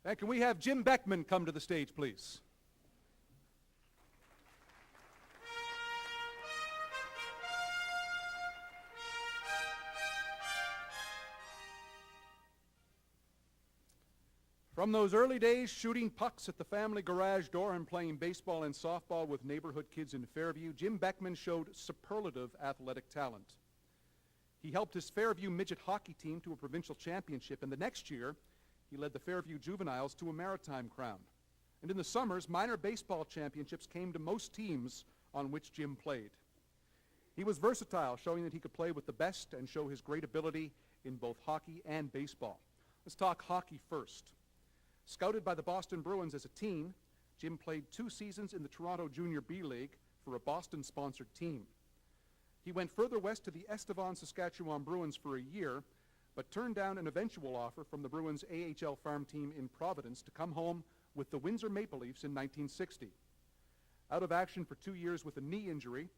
And can we have Jim Beckman come to the stage, please? From those early days, shooting pucks at the family garage door and playing baseball and softball with neighborhood kids in Fairview, Jim Beckman showed superlative athletic talent. He helped his Fairview midget hockey team to a provincial championship, and the next year, he led the Fairview Juveniles to a maritime crown. And in the summers, minor baseball championships came to most teams on which Jim played. He was versatile, showing that he could play with the best and show his great ability in both hockey and baseball. Let's talk hockey first. Scouted by the Boston Bruins as a teen, Jim played 2 seasons in the Toronto Junior B League for a Boston-sponsored team. He went further west to the Estevan, Saskatchewan Bruins for a year, but turned down an eventual offer from the Bruins' AHL farm team in Providence to come home with the Windsor Maple Leafs in 1960. Out of action for 2 years with a knee injury,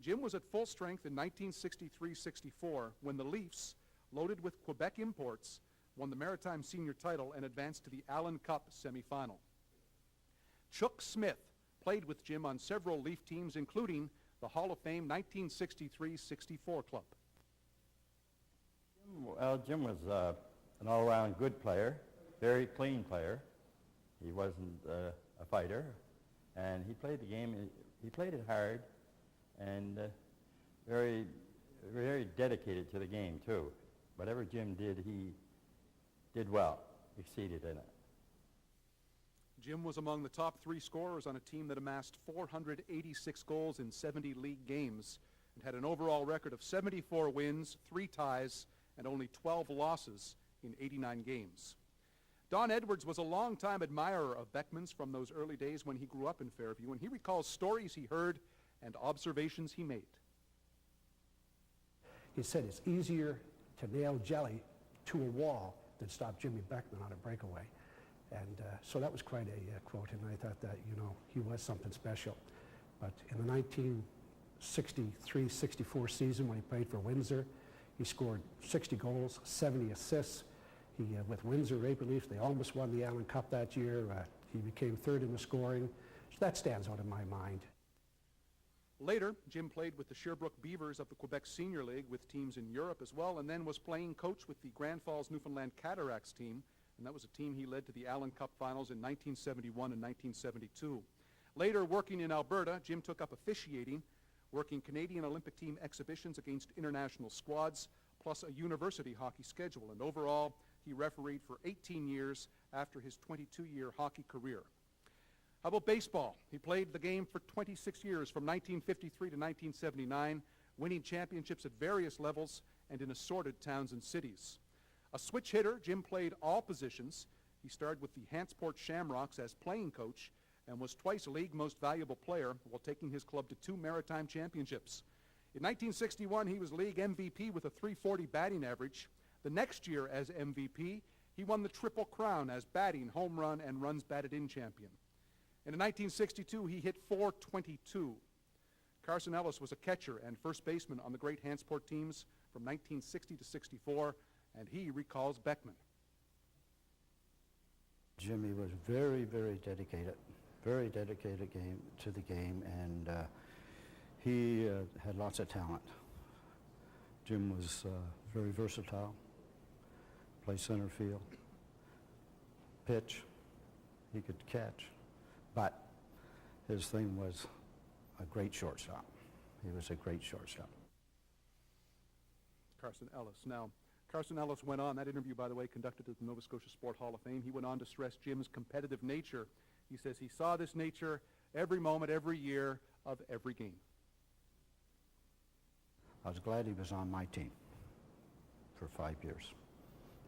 Jim was at full strength in 1963-64 when the Leafs, loaded with Quebec imports, won the Maritime Senior title and advanced to the Allen Cup semifinal. Chuck Smith played with Jim on several Leaf teams, including the Hall of Fame 1963-64 club. Well, Jim was an all-around good player, very clean player. He wasn't a fighter, and he played the game. He played it hard, and very, very dedicated to the game too. Whatever Jim did, he did well, exceeded in it. Jim was among the top 3 scorers on a team that amassed 486 goals in 70 league games and had an overall record of 74 wins, 3 ties, and only 12 losses in 89 games. Don Edwards was a longtime admirer of Beckman's from those early days when he grew up in Fairview, and he recalls stories he heard and observations he made. He said it's easier to nail jelly to a wall than stop Jimmy Beckman on a breakaway. And so that was quite a quote, and I thought that, you know, he was something special. But in the 1963-64 season when he played for Windsor, he scored 60 goals, 70 assists. He, with Windsor Maple Leafs, they almost won the Allen Cup that year. He became 3rd in the scoring. So that stands out in my mind. Later, Jim played with the Sherbrooke Beavers of the Quebec Senior League with teams in Europe as well, and then was playing coach with the Grand Falls Newfoundland Cataracts team, and that was a team he led to the Allen Cup finals in 1971 and 1972. Later, working in Alberta, Jim took up officiating, working Canadian Olympic team exhibitions against international squads, plus a university hockey schedule, and overall, he refereed for 18 years after his 22-year hockey career. How about baseball? He played the game for 26 years, from 1953 to 1979, winning championships at various levels and in assorted towns and cities. A switch hitter, Jim played all positions. He started with the Hantsport Shamrocks as playing coach and was twice League Most Valuable Player while taking his club to 2 maritime championships. In 1961, he was league MVP with a .340 batting average. The next year as MVP, he won the Triple Crown as batting, home run, and runs batted in champion. And in 1962, he hit .422. Carson Ellis was a catcher and first baseman on the great Hantsport teams from 1960 to 64, and he recalls Beckman. Jimmy was very, very dedicated to the game, and he had lots of talent. Jim was very versatile, play center field, pitch, he could catch, but his thing was a great shortstop. He was a great shortstop. Carson Ellis. Now, Carson Ellis went on, that interview, by the way, conducted at the Nova Scotia Sport Hall of Fame. He went on to stress Jim's competitive nature. He says he saw this nature every moment, every year of every game. I was glad he was on my team for 5 years,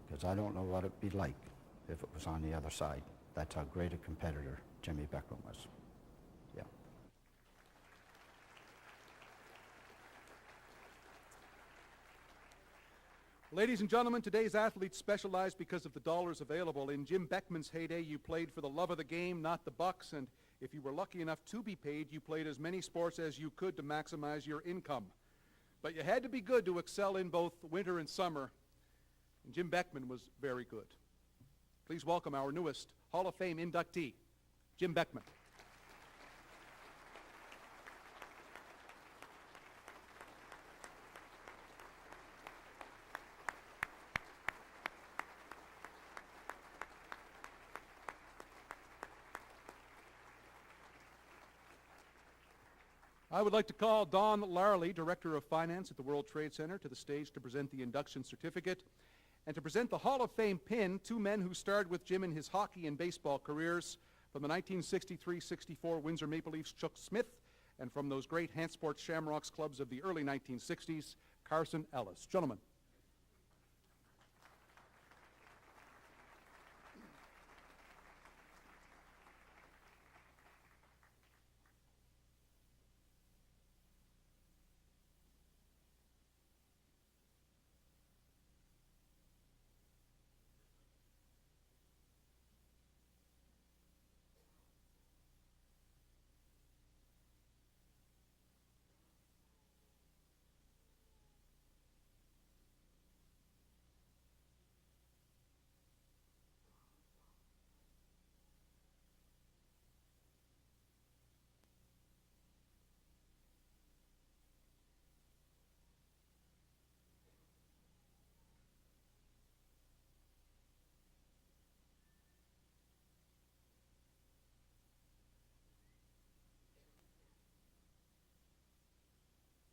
because I don't know what it'd be like if it was on the other side. That's how great a competitor Jimmy Beckman was. Yeah. Ladies and gentlemen, today's athletes specialize because of the dollars available. In Jim Beckman's heyday, you played for the love of the game, not the bucks, and if you were lucky enough to be paid, you played as many sports as you could to maximize your income. But you had to be good to excel in both winter and summer, and Jim Beckman was very good. Please welcome our newest Hall of Fame inductee, Jim Beckman. I would like to call Don Larley, Director of Finance at the World Trade Center, to the stage to present the induction certificate and to present the Hall of Fame pin, two men who starred with Jim in his hockey and baseball careers, from the 1963-64 Windsor Maple Leafs, Chuck Smith, and from those great Hantsport Shamrocks clubs of the early 1960s, Carson Ellis. Gentlemen.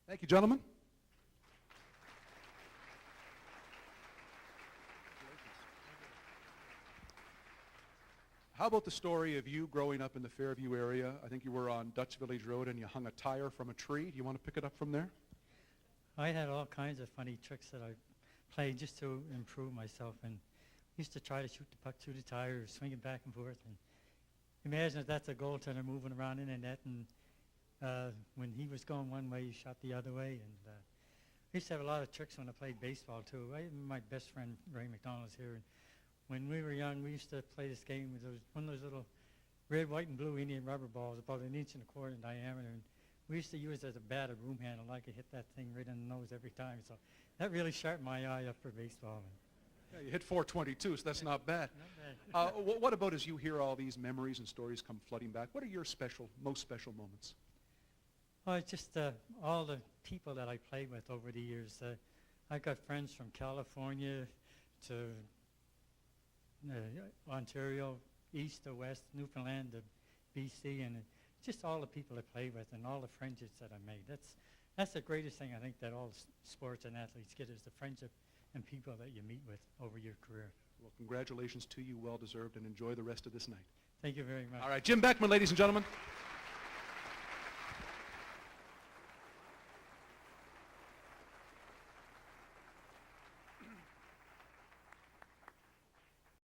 Thank you, gentlemen. How about the story of you growing up in the Fairview area? I think you were on Dutch Village Road and you hung a tire from a tree. Do you want to pick it up from there? I had all kinds of funny tricks that I played just to improve myself, and used to try to shoot the puck through the tire, swing it back and forth. And imagine if that's a goaltender moving around in the net, and when he was going one way, he shot the other way. And I used to have a lot of tricks when I played baseball too. My best friend Ray McDonald is here, and when we were young, we used to play this game with one of those little red, white, and blue Indian rubber balls, about 1.25 inches in diameter. And we used to use it as a bat, a broom handle. I could hit that thing right in the nose every time. So that really sharpened my eye up for baseball. Yeah, you hit 422, so that's not bad. Not bad. What about as you hear all these memories and stories come flooding back? What are your most special moments? Oh, it's just all the people that I played with over the years. I got friends from California to Ontario, east to west, Newfoundland to BC, and just all the people I played with and all the friendships that I made. That's the greatest thing I think that all sports and athletes get, is the friendship and people that you meet with over your career. Well, congratulations to you, well deserved, and enjoy the rest of this night. Thank you very much. All right, Jim Beckman, ladies and gentlemen.